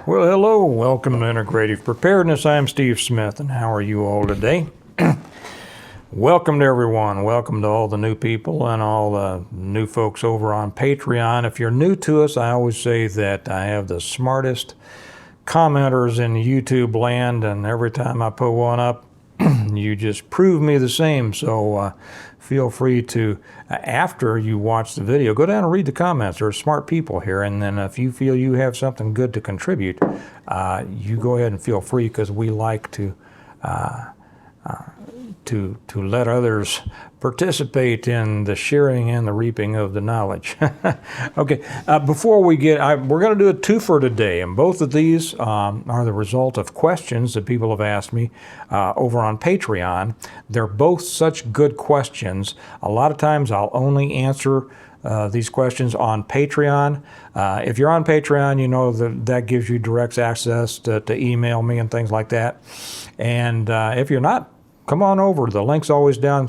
Well, hello, welcome to Integrative Preparedness. I'm Steve Smith, and how are you all today? Welcome to everyone. Welcome to all the new people and all the new folks over on Patreon. If you're new to us, I always say that I have the smartest commenters in YouTube land, and every time I put one up, you just prove me the same. So feel free to, after you watch the video, go down and read the comments. There are smart people here, and then if you feel you have something good to contribute, you go ahead and feel free, because we like to let others participate in the sharing and the reaping of the knowledge. Okay, before we get, we're going to do a twofer today, and both of these are the result of questions that people have asked me over on Patreon. They're both such good questions. A lot of times I'll only answer these questions on Patreon. If you're on Patreon, you know that gives you direct access to email me and things like that. And if you're not, come on over. The link's always down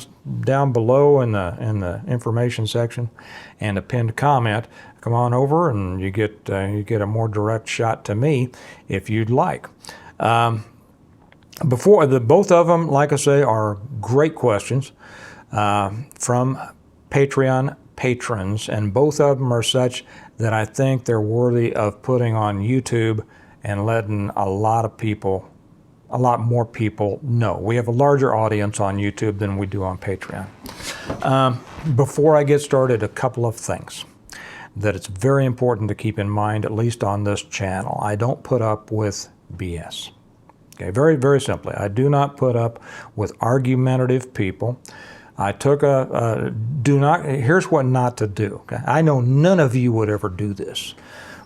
below in the information section and a pinned comment. Come on over, and you get a more direct shot to me if you'd like. Both of them, like I say, are great questions from Patreon patrons, and both of them are such that I think they're worthy of putting on YouTube and letting a lot more people know. We have a larger audience on YouTube than we do on Patreon. Before I get started, a couple of things that it's very important to keep in mind, at least on this channel. I don't put up with BS. Okay, very, very simply, I do not put up with argumentative people. I took here's what not to do. Okay? I know none of you would ever do this,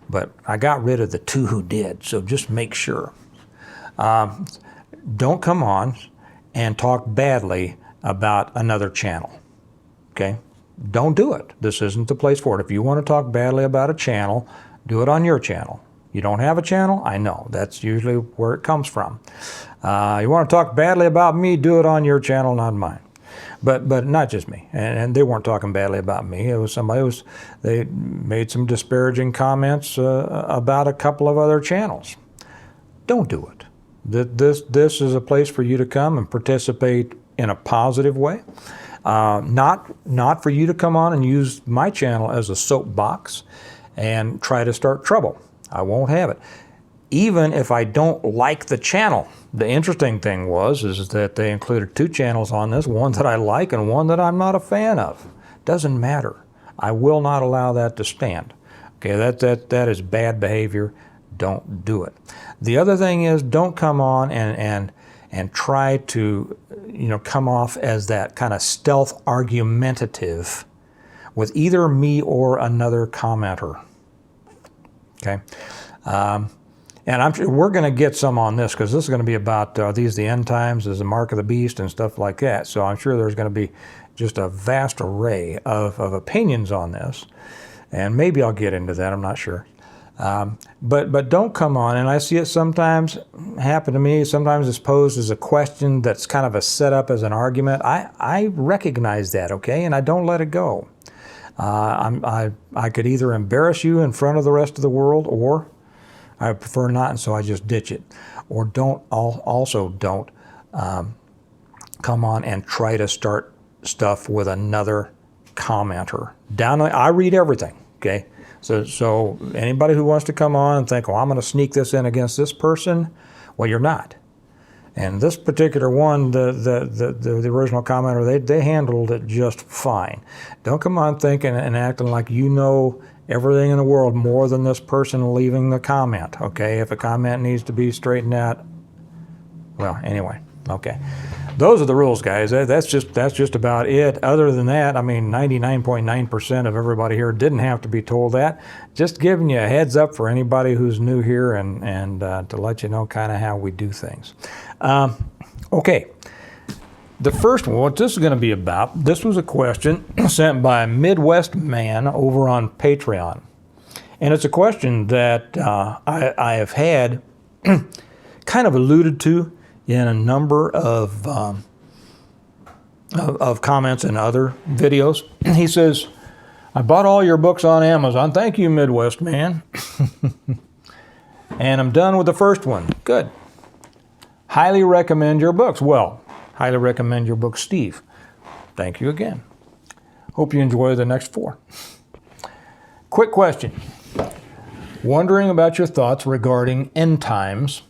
but I got rid of the two who did, so just make sure. Don't come on and talk badly about another channel, okay? Don't do it. This isn't the place for it. If you want to talk badly about a channel, do it on your channel. You don't have a channel? I know. That's usually where it comes from. You want to talk badly about me, do it on your channel, not mine. But not just me. And they weren't talking badly about me. It was somebody they made some disparaging comments about a couple of other channels. Don't do it. This is a place for you to come and participate in a positive way. Not for you to come on and use my channel as a soapbox and try to start trouble. I won't have it. Even if I don't like the channel. The interesting thing is that they included two channels on this, one that I like and one that I'm not a fan of. Doesn't matter. I will not allow that to stand. Okay, that is bad behavior. Don't do it. The other thing is, don't come on and try to, come off as that kind of stealth argumentative with either me or another commenter. Okay, and I'm sure we're going to get some on this, because this is going to be about these the end times, as the mark of the beast and stuff like that. So I'm sure there's going to be just a vast array of opinions on this, and maybe I'll get into that. I'm not sure. But don't come on, and I see it sometimes happen to me. Sometimes it's posed as a question that's kind of a setup as an argument. I recognize that, okay, and I don't let it go. I could either embarrass you in front of the rest of the world, or I prefer not, and so I just ditch it. Or don't come on and try to start stuff with another commenter. I read everything, okay? So anybody who wants to come on and think, well, I'm going to sneak this in against this person, well, you're not. And this particular one, the original commenter, they handled it just fine. Don't come on thinking and acting like you know everything in the world more than this person leaving the comment, okay? If a comment needs to be straightened out, well, anyway, okay. Those are the rules, guys. That's just about it. Other than that, I mean, 99.9% of everybody here didn't have to be told that. Just giving you a heads up for anybody who's new here, and to let you know kind of how we do things. Okay. The first one, what this is going to be about, this was a question sent by a Midwest man over on Patreon. And it's a question that I have had kind of alluded to in a number of comments and other videos. He says, I bought all your books on Amazon. Thank you, Midwest man. And I'm done with the first one. Good. Highly recommend your books. Well, highly recommend your book, Steve. Thank you again. Hope you enjoy the next 4. Quick question. Wondering about your thoughts regarding end times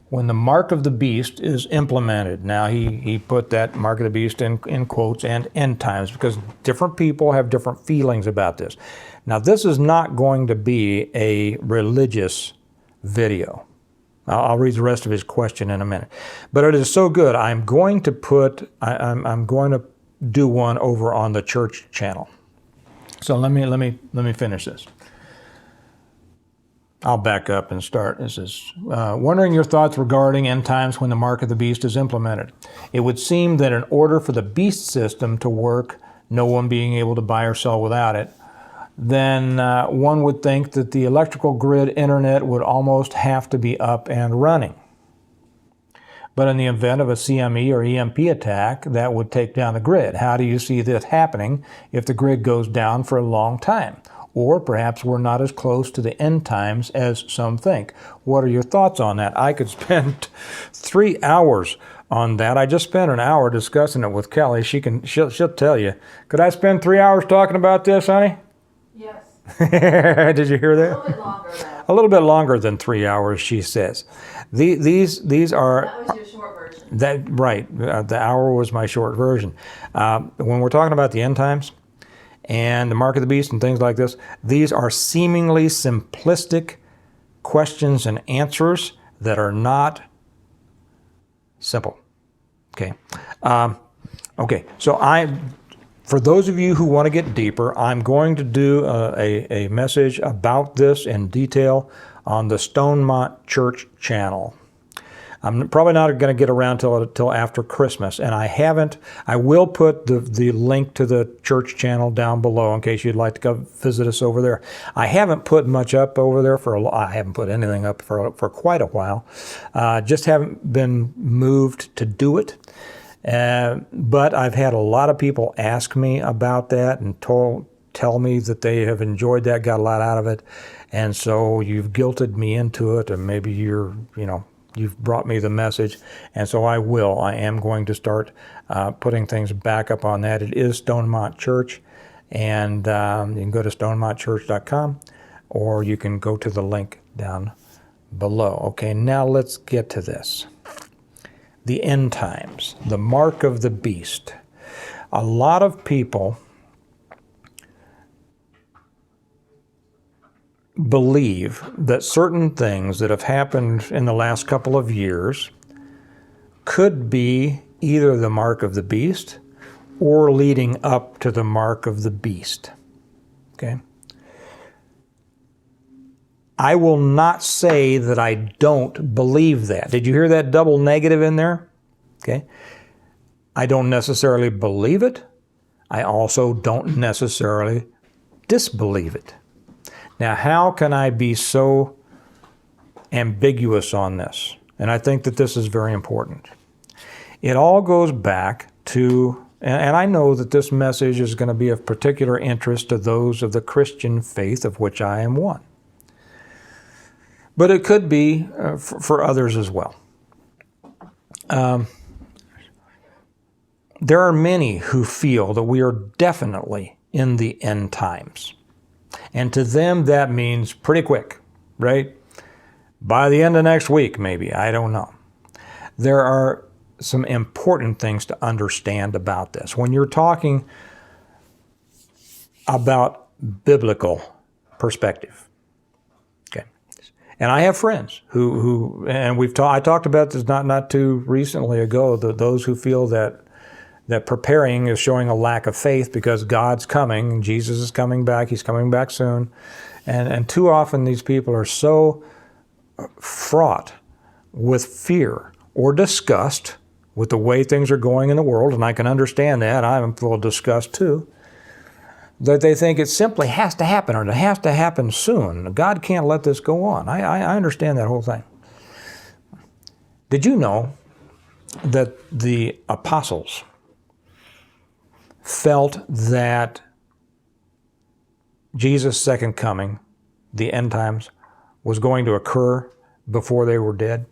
when the mark of the beast is implemented. Now, he put that mark of the beast in quotes and end times because different people have different feelings about this. Now, this is not going to be a religious video. I'll read the rest of his question in a minute. But it is so good, I'm going to do one over on the church channel. So let me finish this. I'll back up and start. This is wondering your thoughts regarding end times when the mark of the beast is implemented. It would seem that in order for the beast system to work, no one being able to buy or sell without it, then one would think that the electrical grid internet would almost have to be up and running. But in the event of a CME or EMP attack, that would take down the grid. How do you see this happening if the grid goes down for a long time? Or perhaps we're not as close to the end times as some think. What are your thoughts on that? I could spend 3 hours on that. I just spent an hour discussing it with Kelly. She'll tell you. Could I spend 3 hours talking about this, honey? Yes. Did you hear that? A little bit longer, though. A little bit longer than 3 hours, she says. These are... That was your short version. Right. The hour was my short version. When we're talking about the end times and the mark of the beast and things like this, these are seemingly simplistic questions and answers that are not simple. Okay. So for those of you who want to get deeper, I'm going to do a message about this in detail on the Stonemont Church channel. I'm probably not going to get around till after Christmas, and I will put the link to the church channel down below in case you'd like to go visit us over there. I haven't put much up over there I haven't put anything up for quite a while. Just haven't been moved to do it. But I've had a lot of people ask me about that and tell me that they have enjoyed that, got a lot out of it, and so you've guilted me into it, and maybe you've brought me the message, and so I am going to start putting things back up on that. It is Stonemont Church, and you can go to stonemontchurch.com, or you can go to the link down below. Okay, now let's get to this. The end times, the mark of the beast. A lot of people believe that certain things that have happened in the last couple of years could be either the mark of the beast or leading up to the mark of the beast. Okay? I will not say that I don't believe that. Did you hear that double negative in there? Okay. I don't necessarily believe it. I also don't necessarily disbelieve it. Now, how can I be so ambiguous on this? And I think that this is very important. It all goes back to, and I know that this message is going to be of particular interest to those of the Christian faith, of which I am one. But it could be for others as well. There are many who feel that we are definitely in the end times. And to them, that means pretty quick, right? By the end of next week, maybe. I don't know. There are some important things to understand about this. When you're talking about biblical perspective, okay? And I have friends who and I talked about this not too recently ago, those who feel that preparing is showing a lack of faith because God's coming, and Jesus is coming back, He's coming back soon. And too often these people are so fraught with fear or disgust with the way things are going in the world, and I can understand that, I'm full of disgust too, that they think it simply has to happen, or it has to happen soon. God can't let this go on. I understand that whole thing. Did you know that the apostles felt that Jesus' second coming, the end times, was going to occur before they were dead?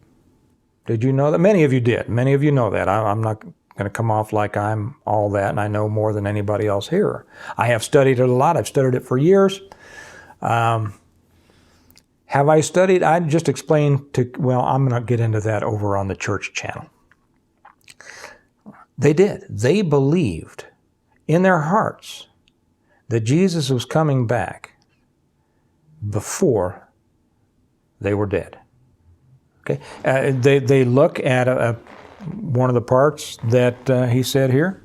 Did you know that? Many of you did. Many of you know that. I'm not going to come off like I'm all that and I know more than anybody else here. I have studied it a lot. I've studied it for years. Have I studied? I just explained well, I'm going to get into that over on the church channel. They did. They believed in their hearts that Jesus was coming back before they were dead. Okay, they look at one of the parts that he said here.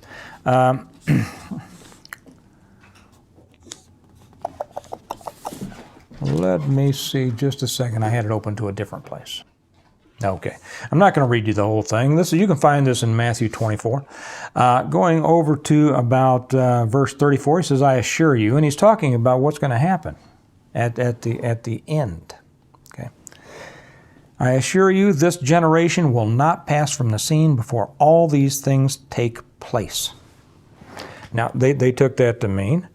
Let me see just a second. I had it open to a different place. Okay, I'm not going to read you the whole thing. You can find this in Matthew 24. Going over to about verse 34, he says, "I assure you," and he's talking about what's going to happen at the end. Okay, "I assure you, this generation will not pass from the scene before all these things take place." Now, they took that to mean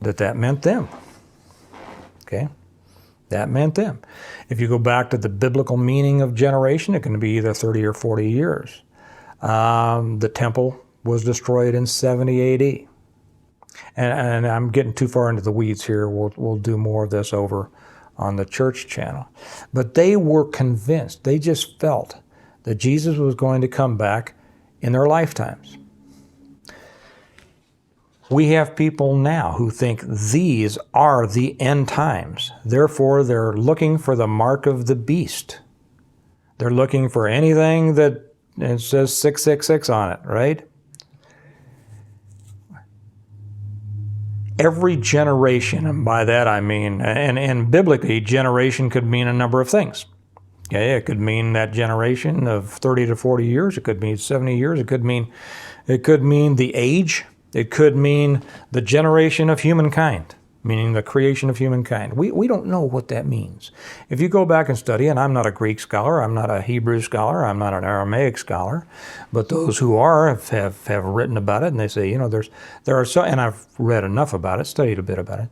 that meant them. Okay. That meant them. If you go back to the biblical meaning of generation, it can be either 30 or 40 years. The temple was destroyed in 70 AD. And I'm getting too far into the weeds here. We'll do more of this over on the church channel. But they were convinced, they just felt that Jesus was going to come back in their lifetimes. We have people now who think these are the end times. Therefore, they're looking for the mark of the beast. They're looking for anything that it says 666 on it, right? Every generation, and by that I mean, and biblically, generation could mean a number of things. Okay, it could mean that generation of 30 to 40 years. It could mean 70 years. It could mean the age. It could mean the generation of humankind, meaning the creation of humankind. We don't know what that means. If you go back and study, and I'm not a Greek scholar, I'm not a Hebrew scholar, I'm not an Aramaic scholar, but those who are have written about it, and they say, there are so, and I've read enough about it, studied a bit about it,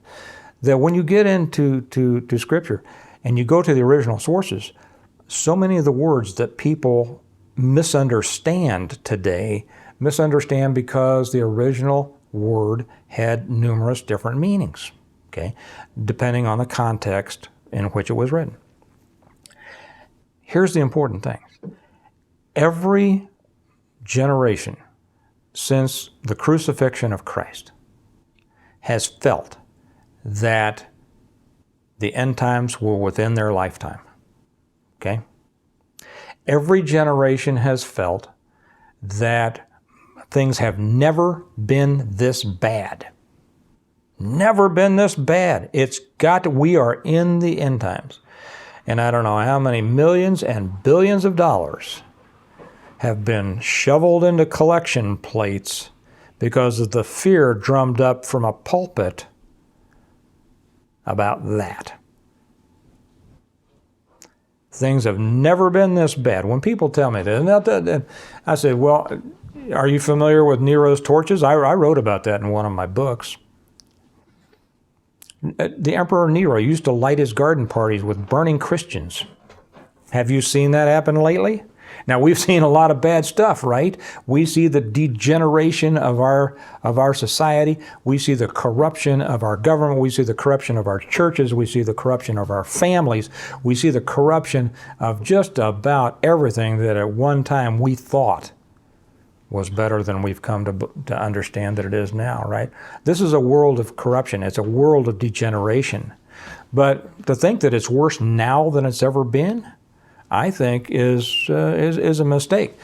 that when you get into Scripture and you go to the original sources, so many of the words that people misunderstand today misunderstand because the original word had numerous different meanings, okay, depending on the context in which it was written. Here's the important thing. Every generation since the crucifixion of Christ has felt that the end times were within their lifetime, okay? Every generation has felt that things have never been this bad. Never been this bad. We are in the end times. And I don't know how many millions and billions of dollars have been shoveled into collection plates because of the fear drummed up from a pulpit about that. Things have never been this bad. When people tell me that, I say, well, are you familiar with Nero's torches? I wrote about that in one of my books. The Emperor Nero used to light his garden parties with burning Christians. Have you seen that happen lately? Now, we've seen a lot of bad stuff, right? We see the degeneration of our society. We see the corruption of our government. We see the corruption of our churches. We see the corruption of our families. We see the corruption of just about everything that at one time we thought was better than we've come to understand that it is now, right? This is a world of corruption. It's a world of degeneration. But to think that it's worse now than it's ever been, I think is a mistake.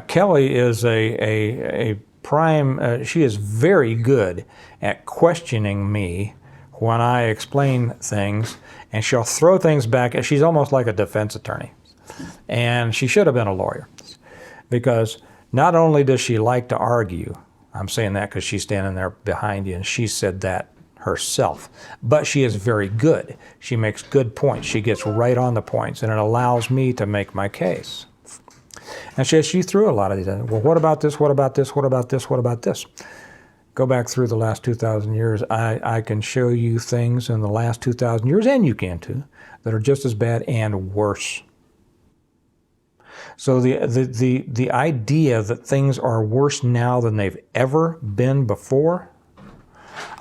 Kelly is a prime, she is very good at questioning me when I explain things, and she'll throw things back. She's almost like a defense attorney. And she should have been a lawyer, because not only does she like to argue, I'm saying that because she's standing there behind you, and she said that herself, but she is very good. She makes good points. She gets right on the points, and it allows me to make my case. And she threw a lot of these. Well, what about this? What about this? What about this? What about this? Go back through the last 2,000 years. I can show you things in the last 2,000 years, and you can too, that are just as bad and worse. So the idea that things are worse now than they've ever been before,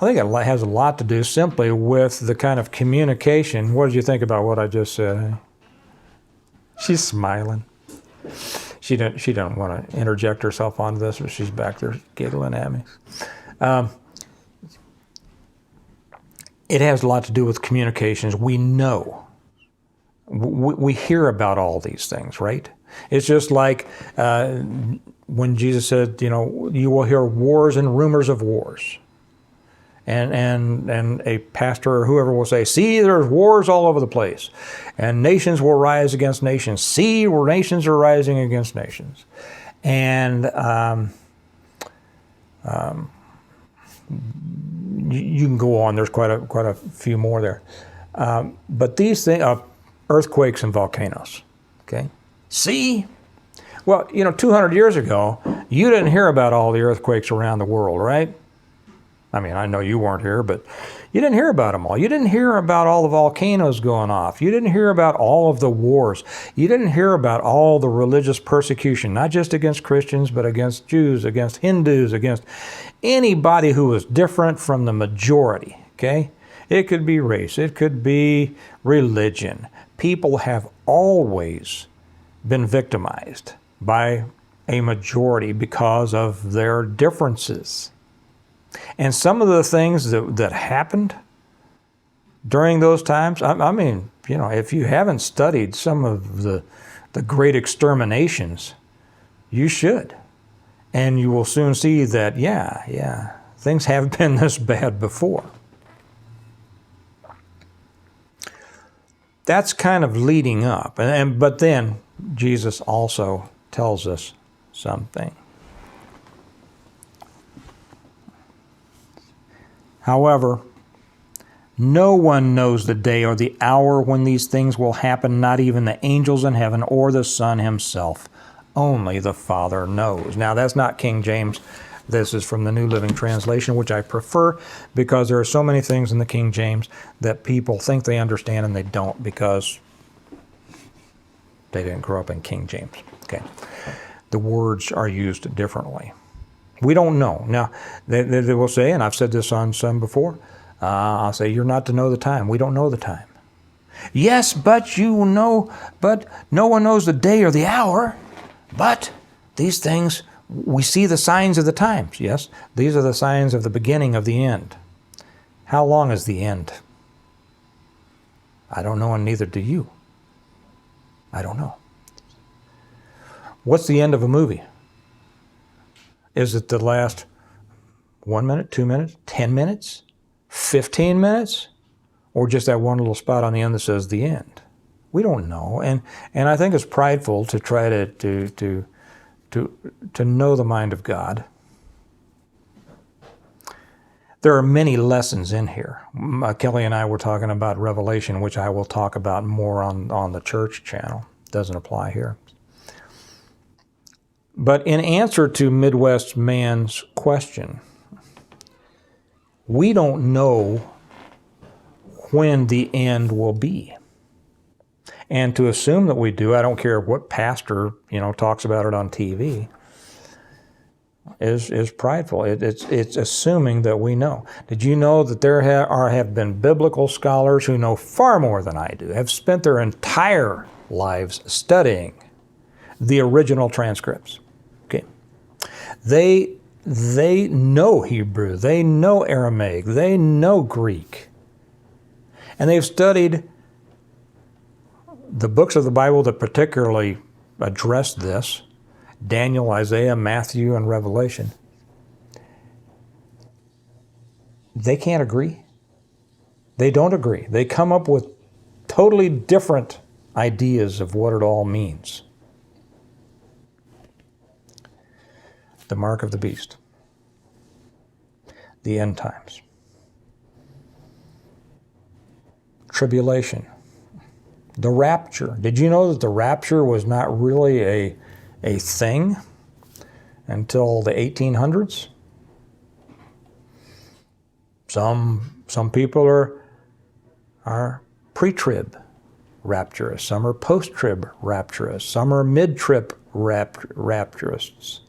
I think it has a lot to do simply with the kind of communication. What did you think about what I just said? She's smiling. She don't want to interject herself onto this, but she's back there giggling at me. It has a lot to do with communications. We know. We hear about all these things, right? It's just like when Jesus said, you will hear wars and rumors of wars. And a pastor or whoever will say, see, there's wars all over the place. And nations will rise against nations. See, where nations are rising against nations. And you can go on. There's quite a few more there. But these things, earthquakes and volcanoes, okay? See? Well, 200 years ago, you didn't hear about all the earthquakes around the world, right? I mean, I know you weren't here, but you didn't hear about them all. You didn't hear about all the volcanoes going off. You didn't hear about all of the wars. You didn't hear about all the religious persecution, not just against Christians, but against Jews, against Hindus, against anybody who was different from the majority, okay? It could be race. It could be religion. People have always been victimized by a majority because of their differences. And some of the things that happened during those times, I mean, if you haven't studied some of the great exterminations, you should. And you will soon see that, yeah, things have been this bad before. That's kind of leading up. But then Jesus also tells us something. However, no one knows the day or the hour when these things will happen, not even the angels in heaven or the Son himself. Only the Father knows. Now, that's not King James. This is from the New Living Translation, which I prefer because there are so many things in the King James that people think they understand and they don't because they didn't grow up in King James. Okay. The words are used differently. We don't know. Now, they will say, and I've said this on some before, I'll say, you're not to know the time. We don't know the time. Yes, but but no one knows the day or the hour. But these things, we see the signs of the times. Yes, these are the signs of the beginning of the end. How long is the end? I don't know, and neither do you. I don't know. What's the end of a movie? Is it the last 1 minute, 2 minutes, 10 minutes, 15 minutes, or just that one little spot on the end that says the end? We don't know, and I think it's prideful to try to know the mind of God. There are many lessons in here. Kelly and I were talking about Revelation, which I will talk about more on the church channel. Doesn't apply here. But in answer to Midwest Man's question, we don't know when the end will be. And to assume that we do, I don't care what pastor, talks about it on TV, is prideful. It's assuming that we know. Did you know that there have been biblical scholars who know far more than I do, have spent their entire lives studying the original transcripts? Okay. They know Hebrew, they know Aramaic, they know Greek. And they've studied the books of the Bible that particularly address this: Daniel, Isaiah, Matthew, and Revelation. They can't agree. They don't agree. They come up with totally different ideas of what it all means. The mark of the beast. The end times. Tribulation. The rapture. Did you know that the rapture was not really a thing until the 1800s? Some people are pre-trib. rapturous. Some are post-trib rapturous. Some are mid-trib rapturous.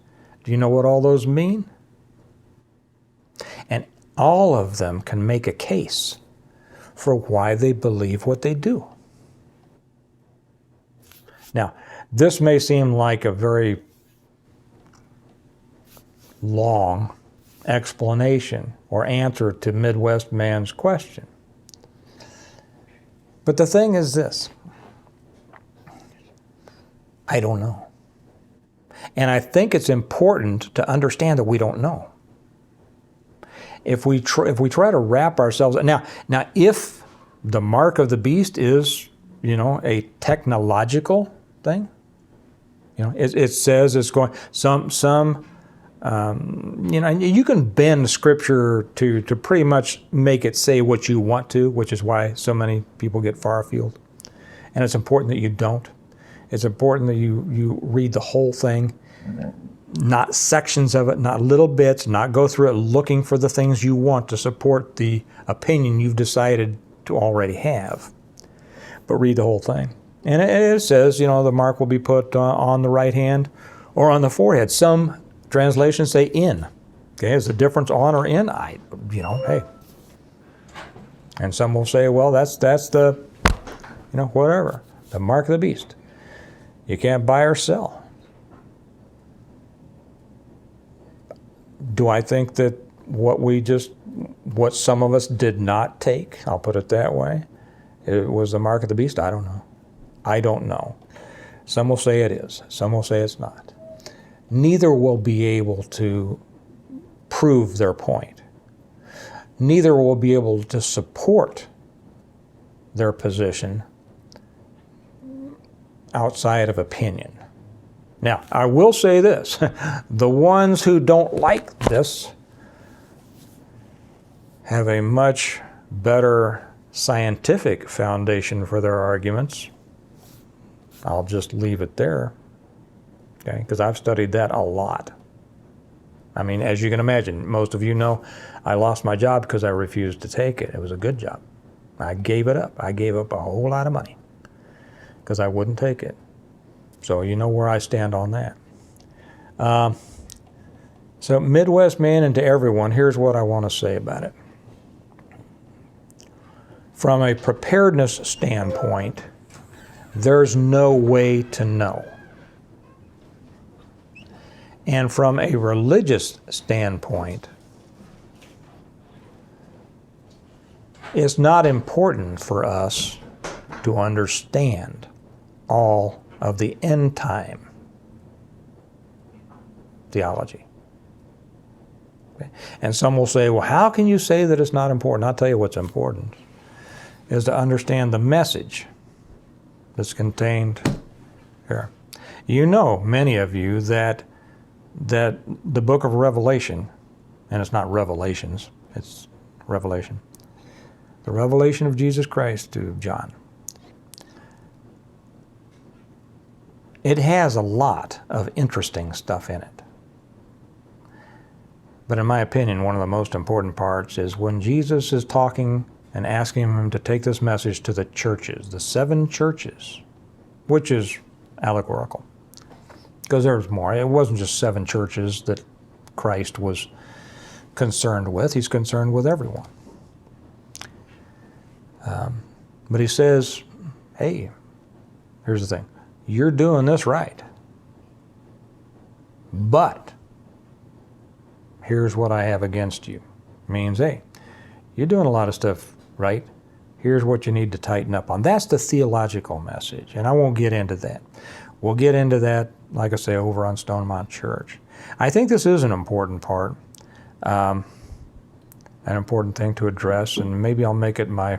Do you know what all those mean? And all of them can make a case for why they believe what they do. Now, this may seem like a very long explanation or answer to Midwest man's question. But the thing is this: I don't know. And I think it's important to understand that we don't know. If we try to wrap ourselves now if the mark of the beast is, a technological thing, it says it's going you can bend Scripture to pretty much make it say what you want to, which is why so many people get far afield. And it's important that you don't. It's important that you read the whole thing, not sections of it, not little bits, not go through it looking for the things you want to support the opinion you've decided to already have. But read the whole thing. And it says, the mark will be put on the right hand or on the forehead. Some translations say in. Okay, is the difference on or in? Hey. And some will say, well, that's the, whatever, the mark of the beast. You can't buy or sell. Do I think that what some of us did not take, I'll put it that way, it was the mark of the beast? I don't know. I don't know. Some will say it is. Some will say it's not. Neither will be able to prove their point. Neither will be able to support their position outside of opinion. Now, I will say this. The ones who don't like this have a much better scientific foundation for their arguments. I'll just leave it there, okay? Because I've studied that a lot. I mean, as you can imagine, most of you know, I lost my job because I refused to take it. It was a good job. I gave it up. I gave up a whole lot of money because I wouldn't take it. So you know where I stand on that. So Midwest man and to everyone, here's what I want to say about it. From a preparedness standpoint, there's no way to know. And from a religious standpoint, it's not important for us to understand all of the end time theology. Okay? And some will say, well, how can you say that it's not important? I'll tell you what's important, is to understand the message that's contained here. Many of you, that the book of Revelation, and it's not Revelations, it's Revelation, the revelation of Jesus Christ to John, it has a lot of interesting stuff in it. But in my opinion, one of the most important parts is when Jesus is talking and asking him to take this message to the churches, the 7 churches, which is allegorical. Because there's more. It wasn't just 7 churches that Christ was concerned with. He's concerned with everyone. But he says, hey, here's the thing. You're doing this right. But here's what I have against you. Means, hey, you're doing a lot of stuff right. Here's what you need to tighten up on. That's the theological message, and I won't get into that. We'll get into that, like I say, over on Stonemont Church. I think this is an important part, an important thing to address, and maybe I'll make it my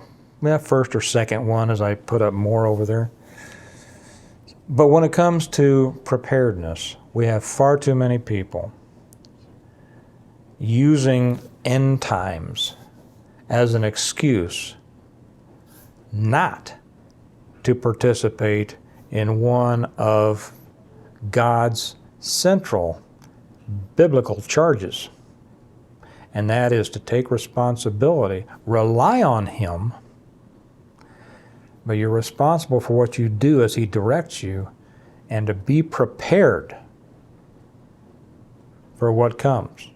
first or second one as I put up more over there. But when it comes to preparedness, we have far too many people using end times as an excuse not to participate in one of God's central biblical charges. And that is to take responsibility, rely on Him but you're responsible for what you do as He directs you, and to be prepared for what comes.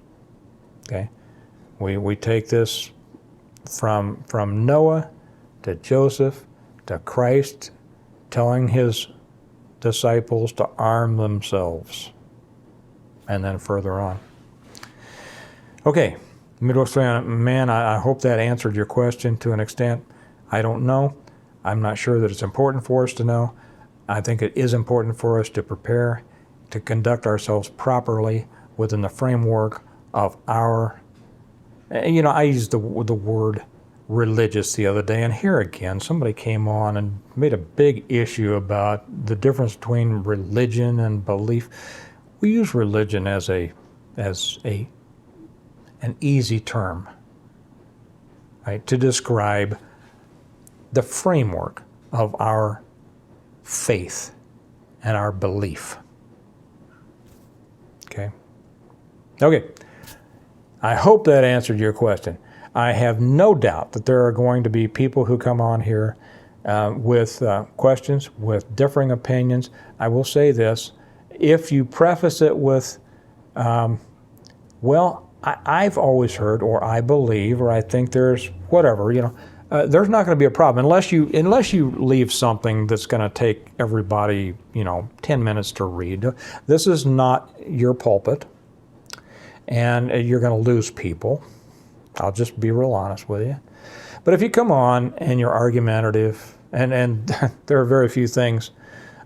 Okay? We take this from Noah to Joseph to Christ telling His disciples to arm themselves, and then further on. Okay, Midwest Man, I hope that answered your question to an extent. I don't know. I'm not sure that it's important for us to know. I think it is important for us to prepare, to conduct ourselves properly within the framework of our, I used the word religious the other day, and here again, somebody came on and made a big issue about the difference between religion and belief. We use religion as an easy term, right, to describe the framework of our faith and our belief. Okay. I hope that answered your question. I have no doubt that there are going to be people who come on here with questions, with differing opinions. I will say this: if you preface it with, I've always heard, or I believe, or I think there's whatever, there's not going to be a problem unless you leave something that's going to take everybody 10 minutes to read. This is not your pulpit, and you're going to lose people. I'll just be real honest with you. But if you come on and you're argumentative, and there are very few things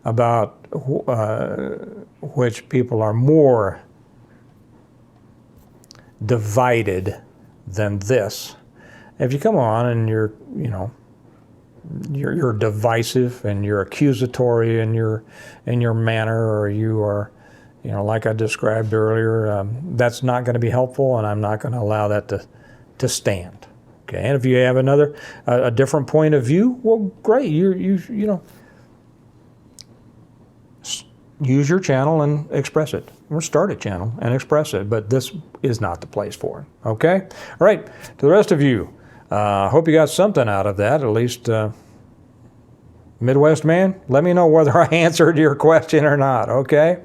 about which people are more divided than this. If you come on and you're divisive and you're accusatory in your manner, or you are, like I described earlier, that's not going to be helpful, and I'm not going to allow that to stand. Okay, and if you have a different point of view, well, great. Use your channel and express it, or start a channel and express it. But this is not the place for it. Okay, all right. To the rest of you, hope you got something out of that. At least, Midwest Man, let me know whether I answered your question or not. Okay,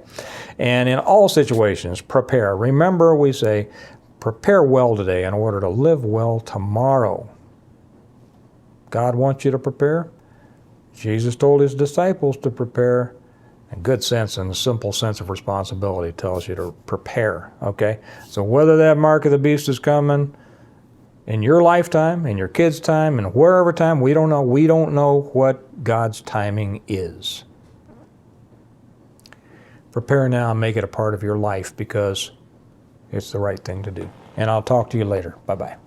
and in all situations, prepare. Remember, we say, prepare well today in order to live well tomorrow. God wants you to prepare. Jesus told His disciples to prepare. And good sense and a simple sense of responsibility tells you to prepare. Okay? So whether that mark of the beast is coming in your lifetime, in your kids' time, and wherever time, we don't know. We don't know what God's timing is. Prepare now and make it a part of your life, because it's the right thing to do. And I'll talk to you later. Bye-bye.